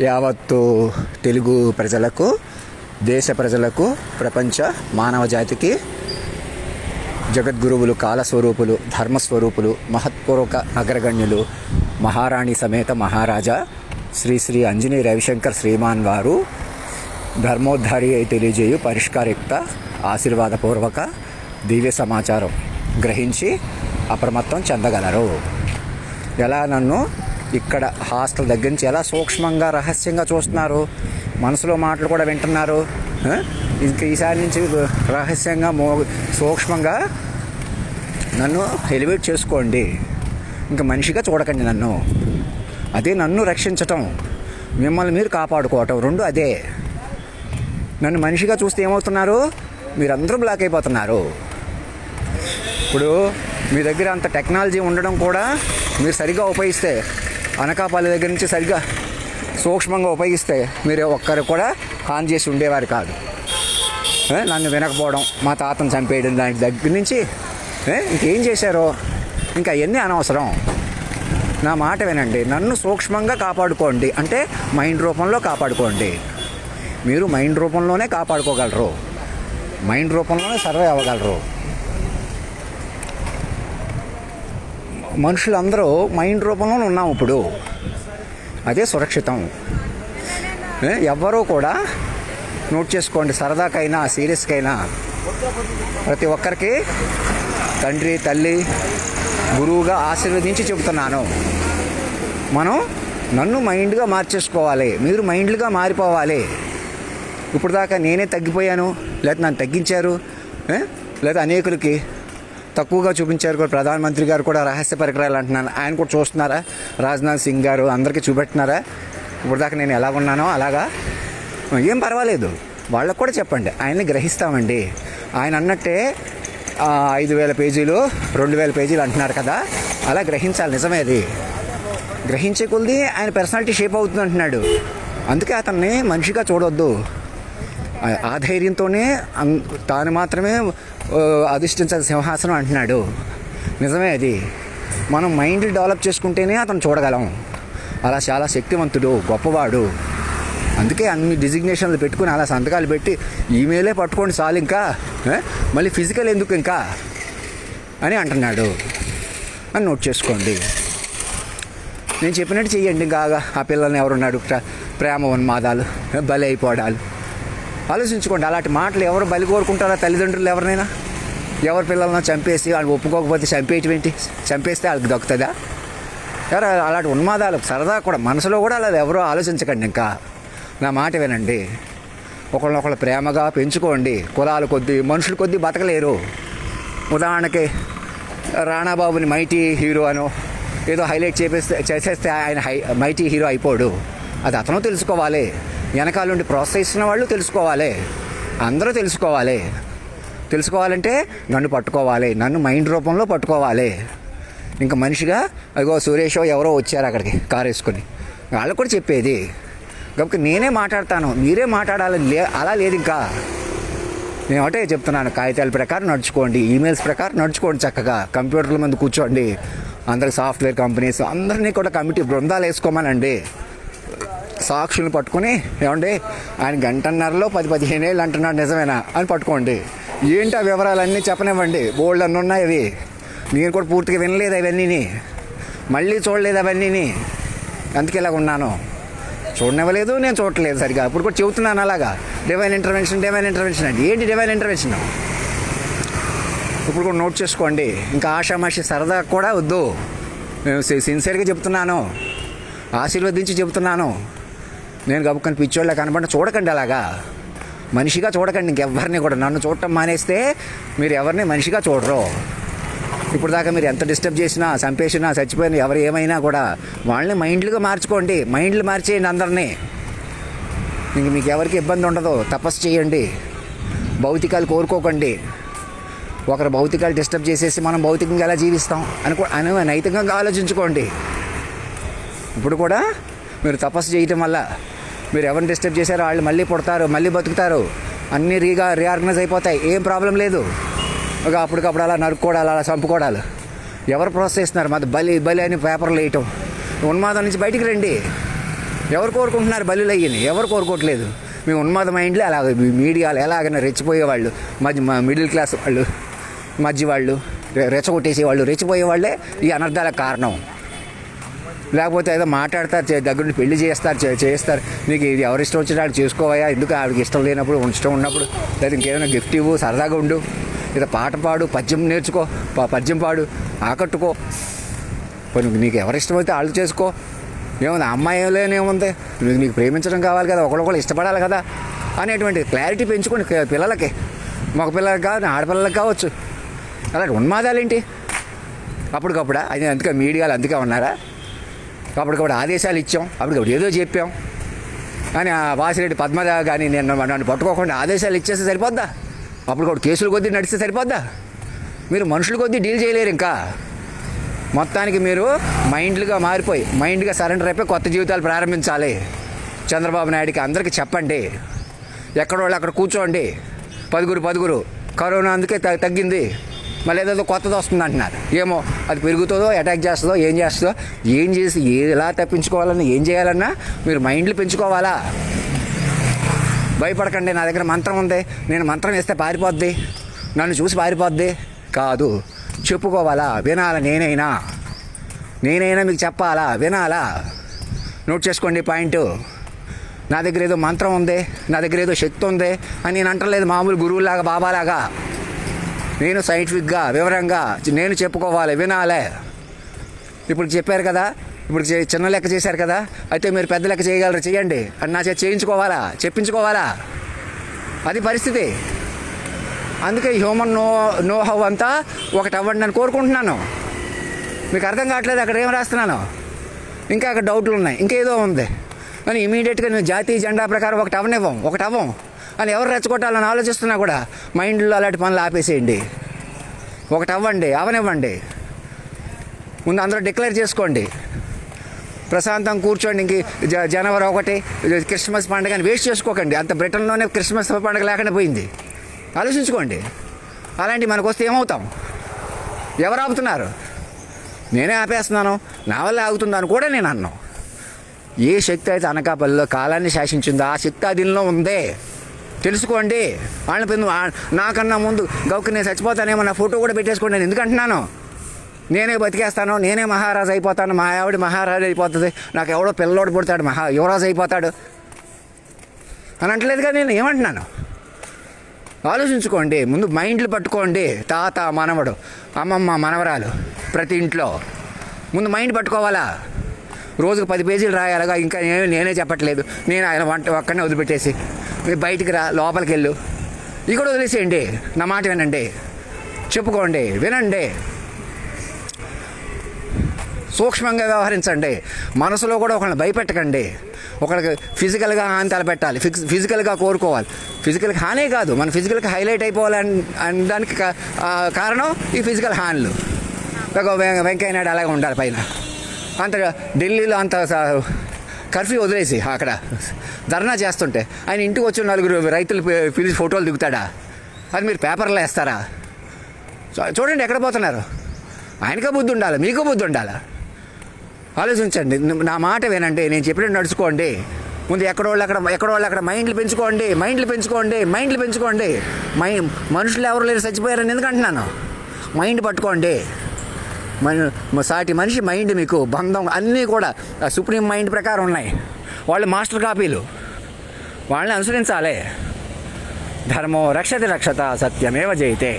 యావత్తు తెలుగు ప్రజలకు, దేశ ప్రజలకు, ప్రపంచ మానవ జాతికి జగద్గురువులు, కాలస్వరూపులు, ధర్మస్వరూపులు, మహత్పూర్వక అగ్రగణ్యులు, మహారాణి సమేత మహారాజా శ్రీ శ్రీ అంజనీ రవిశంకర్ శ్రీమాన్ వారు ధర్మోద్ధారి అయి తెలియజేయు పరిష్కారయుక్త ఆశీర్వాదపూర్వక దివ్య సమాచారం గ్రహించి అప్రమత్తం చెందగలరు. ఎలా నన్ను ఇక్కడ హాస్టల్ దగ్గర నుంచి ఎలా సూక్ష్మంగా రహస్యంగా చూస్తున్నారు, మనసులో మాటలు కూడా వింటున్నారు. ఇంక ఈసారి నుంచి రహస్యంగా సూక్ష్మంగా నన్ను ఎలివేట్ చేసుకోండి. ఇంకా మనిషిగా చూడకండి నన్ను. అదే నన్ను రక్షించటం, మిమ్మల్ని మీరు కాపాడుకోవటం, రెండు అదే. నన్ను మనిషిగా చూస్తే ఏమవుతున్నారు, మీరందరూ బ్లాక్ అయిపోతున్నారు. ఇప్పుడు మీ దగ్గర అంత టెక్నాలజీ ఉండడం కూడా మీరు సరిగ్గా ఉపయోగిస్తే, అనకాపల్లి దగ్గర నుంచి సరిగ్గా సూక్ష్మంగా ఉపయోగిస్తే మీరు ఒక్కరు కూడా హాని చేసి ఉండేవారు కాదు. నన్ను వినకపోవడం, మా తాతను చంపేయడం, దాని దగ్గర నుంచి ఇంకేం చేశారో ఇంకా అవన్నీ అనవసరం. నా మాట వినండి. నన్ను సూక్ష్మంగా కాపాడుకోండి అంటే మైండ్ రూపంలో కాపాడుకోండి. మీరు మైండ్ రూపంలోనే కాపాడుకోగలరు, మైండ్ రూపంలోనే సర్వే అవ్వగలరు. మనుషులందరూ మైండ్ రూపంలోనే ఉన్నాం ఇప్పుడు. అదే సురక్షితం. ఎవ్వరూ కూడా నోట్ చేసుకోండి, సరదాకైనా సీరియస్కైనా ప్రతి ఒక్కరికి తండ్రి, తల్లి, గురువుగా ఆశీర్వదించి చెబుతున్నాను. నన్ను మైండ్గా మార్చేసుకోవాలి, మీరు మైండ్లుగా మారిపోవాలి. ఇప్పుడు దాకా నేనే తగ్గిపోయాను, లేదా నన్ను తగ్గించారు, లేదా అనేకులకి తక్కువగా చూపించారు కూడా. ప్రధానమంత్రి గారు కూడా రహస్య పరికరాలు అంటున్నాను, ఆయన కూడా చూస్తున్నారా? రాజ్నాథ్ సింగ్ గారు అందరికీ చూపెడుతున్నారా ఇప్పుడు దాకా నేను ఎలాగున్నానో అలాగా? ఏం పర్వాలేదు, వాళ్ళకు కూడా చెప్పండి, ఆయన్ని గ్రహిస్తామండి. ఆయన అన్నట్టే 5,000 పేజీలు 2,000 పేజీలు అంటున్నారు కదా, అలా గ్రహించాలి. నిజమే, అది గ్రహించే కొద్ది ఆయన పర్సనాలిటీ షేప్ అవుతుంది అంటున్నాడు. అందుకే అతన్ని మనిషిగా చూడొద్దు. ఆ ధైర్యంతోనే తాను మాత్రమే అధిష్ఠించాలి సింహాసనం అంటున్నాడు. నిజమే, అది మనం మైండ్ డెవలప్ చేసుకుంటేనే అతను చూడగలం. అలా చాలా శక్తివంతుడు, గొప్పవాడు. అందుకే అన్ని డిజిగ్నేషన్లు పెట్టుకుని అలా సంతకాలు పెట్టి ఈమెయిలే పట్టుకోండి చాలు, ఇంకా మళ్ళీ ఫిజికల్ ఎందుకు ఇంకా అని అంటున్నాడు అని నోట్ చేసుకోండి. నేను చెప్పినట్టు చెయ్యండి. ఇంకా ఆ పిల్లల్ని ఎవరున్నాడు, ప్రేమ ఉన్మాదాలు, బలి అయిపోవడాలు ఆలోచించుకోండి. అలాంటి మాటలు ఎవరు బలి కోరుకుంటారా? తల్లిదండ్రులు ఎవరినైనా? ఎవరి పిల్లలను చంపేసి వాళ్ళు ఒప్పుకోకపోతే చంపేయటమేంటి? చంపేస్తే వాళ్ళకి దక్కుతుందా? ఎవరు అలాంటి ఉన్మాదాలు సరదా కూడా మనసులో కూడా అలా ఎవరో ఆలోచించకండి. ఇంకా నా మాట వినండి. ఒకళ్ళనొకళ్ళు ప్రేమగా పెంచుకోండి. కులాల కొద్దీ, మనుషుల కొద్దీ బతకలేరు. ఉదాహరణకి రాణాబాబుని మైటీ హీరో అనో ఏదో హైలైట్ చేసేస్తే ఆయన మైటీ హీరో అయిపోడు. అది అతను తెలుసుకోవాలి. వెనకాల నుండి ప్రోత్సహిస్తున్న వాళ్ళు తెలుసుకోవాలి. అందరూ తెలుసుకోవాలి. తెలుసుకోవాలంటే నన్ను పట్టుకోవాలి, నన్ను మైండ్ రూపంలో పట్టుకోవాలి. ఇంకా మనిషిగా అదిగో సురేషో ఎవరో వచ్చారు అక్కడికి కారు వేసుకొని, వాళ్ళకు కూడా చెప్పేది కాబట్టి నేనే మాట్లాడతాను, మీరే మాట్లాడాలి అలా లేదు. ఇంకా నేను ఒకటే చెప్తున్నాను, కాగితాల ప్రకారం నడుచుకోండి, ఈమెయిల్స్ ప్రకారం నడుచుకోండి. చక్కగా కంప్యూటర్ల ముందు కూర్చోండి. అందరికి సాఫ్ట్వేర్ కంపెనీస్ అందరినీ కూడా కమిటీ బృందాలు వేసుకోమనండి. సాక్షులను పట్టుకుని ఏమండి ఆయన 1.5 గంటలో 10-15 ఏళ్ళు అంటున్నాడు, నిజమేనా అని పట్టుకోండి. ఏంటి ఆ వివరాలన్నీ చెప్పనివ్వండి. బోల్డ్ అన్నీ ఉన్నాయి అవి. నేను కూడా పూర్తిగా వినలేదు అవన్నీని, మళ్ళీ చూడలేదు అవన్నీని. అందుకే ఇలాగ ఉన్నాను. చూడనివ్వలేదు, నేను చూడట్లేదు సరిగా. ఇప్పుడు కూడా చెబుతున్నాను అలాగా, డివైన్ ఇంటర్వెన్షన్ అండి. ఏంటి డివైన్ ఇంటర్వెన్షన్? ఇప్పుడు కూడా నోట్ చేసుకోండి. ఇంకా ఆషామాషి సరదా కూడా వద్దు. నేను సిన్సియర్గా చెప్తున్నాను, ఆశీర్వదించి చెబుతున్నాను. నేను గబుక్కని పిచ్చోళ్ళ కనబడి చూడకండి, అలాగా మనిషిగా చూడకండి. ఇంకెవరిని కూడా నన్ను చూడటం మానేస్తే మీరు ఎవరిని మనిషిగా చూడరు. ఇప్పుడు దాకా మీరు ఎంత డిస్టర్బ్ చేసినా, చంపేసినా, చచ్చిపోయినా, ఎవరు ఏమైనా కూడా వాళ్ళని మైండ్లుగా మార్చుకోండి. మైండ్లు మార్చేయండి అందరినీ. ఇంక మీకు ఎవరికి ఇబ్బంది ఉండదు. తపస్సు చేయండి. భౌతికాలు కోరుకోకండి. ఒకరు భౌతికాలు డిస్టర్బ్ చేసేసి మనం భౌతికంగా ఎలా జీవిస్తాం అని నైతికంగా ఆలోచించుకోండి. ఇప్పుడు కూడా మీరు తపస్సు చేయటం వల్ల మీరు ఎవరిని డిస్టర్బ్ చేశారో వాళ్ళు మళ్ళీ పుడతారు, మళ్ళీ బతుకుతారు, అన్నీ రీఆర్గనైజ్ అయిపోతాయి. ఏం ప్రాబ్లం లేదు. అప్పటికప్పుడు అలా నరుక్కోవడాలు, అలా చంపుకోవడాలు ఎవరు ప్రోత్సహిస్తున్నారు? మాది బలి అని పేపర్లు వేయటం. ఉన్మాదం నుంచి బయటికి రండి. ఎవరు కోరుకుంటున్నారు బలులు అయ్యింది? ఎవరు కోరుకోవట్లేదు. మీ ఉన్మాద మైండ్లే అలాగ మీడియాలో ఎలాగైనా రెచ్చిపోయేవాళ్ళు, మిడిల్ క్లాస్ వాళ్ళు, మధ్య వాళ్ళు, రెచ్చగొట్టేసేవాళ్ళు, రెచ్చిపోయేవాళ్ళే ఈ అనర్థాలకు కారణం. లేకపోతే ఏదో మాట్లాడతారు, దగ్గరుండి పెళ్లి చేస్తారు. నీకు ఇది ఎవరి ఇష్టం వచ్చినా ఆవిడ చేసుకోవా, ఎందుకు ఆవిడకి ఇష్టం లేనప్పుడు, ఇష్టం ఉన్నప్పుడు, లేదా ఇంకేమైనా గిఫ్ట్ ఇవ్వు, సరదాగా ఉండు, లేదా పాట పాడు, పద్యం నేర్చుకో, పద్యం పాడు, ఆకట్టుకో, నీకు ఎవరి ఇష్టమైతే వాళ్ళు చేసుకో. ఏముంది అమ్మాయిలోనేముంది, నీకు ప్రేమించడం కావాలి కదా, ఒకళ్ళొకళ్ళు ఇష్టపడాలి కదా అనేటువంటి క్లారిటీ పెంచుకోండి పిల్లలకి. మగ పిల్లలకి కాదు, ఆడపిల్లలకి కావచ్చు. అలాంటి ఉన్మాదాలేంటి అప్పటికప్పుడు? అది అందుకే మీడియాలు అందుకే ఉన్నారా? అప్పటికప్పుడు ఆదేశాలు ఇచ్చాం, అప్పటికప్పుడు ఏదో చెప్పాం అని వాసిరెడ్డి పద్మజ కానీ నన్ను పట్టుకోకుండా ఆదేశాలు ఇచ్చేస్తే సరిపోద్దా? అప్పటికప్పుడు కేసులు కొద్దీ నడిస్తే సరిపోద్దా? మీరు మనుషుల కొద్దీ డీల్ చేయలేరు. ఇంకా మొత్తానికి మీరు మైండ్లుగా మారిపోయి, మైండ్గా సరెండర్ అయిపోయి కొత్త జీవితాలు ప్రారంభించాలి. చంద్రబాబు నాయుడికి అందరికీ చెప్పండి, ఎక్కడోళ్ళు అక్కడ కూర్చోండి, 10 కరోనా అందుకే తగ్గింది, మళ్ళీ ఏదో కొత్తది వస్తుంది అంటున్నారు. ఏమో అది పెరుగుతుందో, అటాక్ చేస్తుందో, ఏం చేసి ఎలా తప్పించుకోవాలన్నా, ఏం చేయాలన్నా మీరు మైండ్లు పెంచుకోవాలా. భయపడకండి, నా దగ్గర మంత్రం ఉంది, నేను మంత్రం వేస్తే పారిపోద్ది, నన్ను చూసి పారిపోద్ది కాదు. చెప్పుకోవాలా, వినాలా, నేనైనా మీకు చెప్పాలా, వినాలా. నోట్ చేసుకోండి పాయింట్. నా దగ్గర ఏదో మంత్రం ఉంది, నా దగ్గర ఏదో శక్తి ఉంది అని నేను అంటలేదు మామూలు గురువులాగా, బాబాలాగా. నేను సైంటిఫిక్గా, వివరంగా నేను చెప్పుకోవాలి, వినాలే. ఇప్పుడు చెప్పారు కదా, ఇప్పుడు చిన్న లెక్క చేశారు కదా, అయితే మీరు పెద్ద లెక్క చేయగలరు, చేయండి అని నా చేత చేయించుకోవాలా, చెప్పించుకోవాలా. అది పరిస్థితి. అందుకే హ్యూమన్ నో హౌ అంతా ఒకటి అవ్వండి అని కోరుకుంటున్నాను. మీకు అర్థం కావట్లేదు అక్కడ ఏం రాస్తున్నాను, ఇంకా అక్కడ డౌట్లు ఉన్నాయి, ఇంకేదో ఉంది అని ఇమీడియట్గా నేను జాతీయ జెండా ప్రకారం ఒకటి అవ్వం అని ఎవరు రెచ్చగొట్టాలని ఆలోచిస్తున్నా కూడా మైండ్లో అలాంటి పనులు ఆపేసేయండి. ఒకటి అవ్వండి, అవనివ్వండి. ముందు అందరూ డిక్లేర్ చేసుకోండి, ప్రశాంతంగా కూర్చోండి. ఇంక జనవరి 1 క్రిస్మస్ పండుగని వేస్ట్ చేసుకోకండి. అంత బ్రిటన్లోనే క్రిస్మస్ పండుగ లేకుండా పోయింది. ఆలోచించుకోండి. అలాంటివి మనకు వస్తే ఏమవుతాం? ఎవరు ఆపుతున్నారు? నేనే ఆపేస్తున్నాను, నా వల్ల ఆగుతుందని కూడా నేను అన్నాను. ఏ శక్తి అయితే అనకాపల్లిలో కాలాన్ని శాసించిందో ఆ శక్తి ఆ దీనిలో ఉందే, తెలుసుకోండి. వాళ్ళని నాకన్నా ముందు గౌకి నేను చచ్చిపోతానేమో నా ఫోటో కూడా పెట్టేసుకోండి. నేను ఎందుకంటున్నాను? నేనే బతికేస్తాను, నేనే మహారాజు అయిపోతాను, మా ఆవిడ మహారాజు అయిపోతుంది, నాకు ఎవడో పిల్లోడు పుడతాడు, యువరాజు అయిపోతాడు అని అంటలేదు కదా. నేను ఏమంటున్నాను? ఆలోచించుకోండి. ముందు మైండ్లు పట్టుకోండి. తాత, మనవడు, అమ్మమ్మ, మనవరాలు, ప్రతి ఇంట్లో ముందు మైండ్ పట్టుకోవాలా. రోజుకు 10 పేజీలు రాయాలిగా. ఇంకా నేనే చెప్పట్లేదు, నేను ఆయన ఒక్కడనే వదిలిపెట్టేసి మీరు బయటికి రా, లోపలికి వెళ్ళు, ఇవి కూడా వదిలేసేయండి. నా మాట వినండి, చెప్పుకోండి, వినండి, సూక్ష్మంగా వ్యవహరించండి. మనసులో కూడా ఒకళ్ళని భయపెట్టకండి. ఒకళ్ళకి ఫిజికల్గా హాని తలపెట్టాలి, ఫిజికల్గా కోరుకోవాలి. ఫిజికల్కి హానే కాదు, మన ఫిజికల్కి హైలైట్ అయిపోవాలని దానికి కారణం ఈ ఫిజికల్ హాన్లు. వెంకయ్య నాయుడు అలాగే ఉండాలి పైన. అంత ఢిల్లీలో అంత కర్ఫ్యూ వదిలేసి అక్కడ ధర్నా చేస్తుంటే ఆయన ఇంటికి వచ్చి 4 రైతులు పిలిచి ఫోటోలు దిగుతాడా? అది మీరు పేపర్లో వేస్తారా? చూడండి ఎక్కడ పోతున్నారు. ఆయనకే బుద్ధి ఉండాలి, మీకు బుద్ధి ఉండాలి. ఆలోచించండి, నా మాట వినండి, నేను చెప్పినట్టు నడుచుకోండి. ముందు ఎక్కడోళ్ళు అక్కడ మైండ్లు పెంచుకోండి. మనుషులు ఎవరు లేరు, చచ్చిపోయారని ఎందుకంటున్నాను? మైండ్ పట్టుకోండి. సాటి మనిషి మైండ్ మీకు బంధం అన్నీ కూడా సుప్రీం మైండ్ ప్రకారం ఉన్నాయి. వాళ్ళు మాస్టర్ కాపీలు, వాళ్ళని అనుసరించాలి. ధర్మో రక్షతి రక్షత సత్యమేవ జయతే.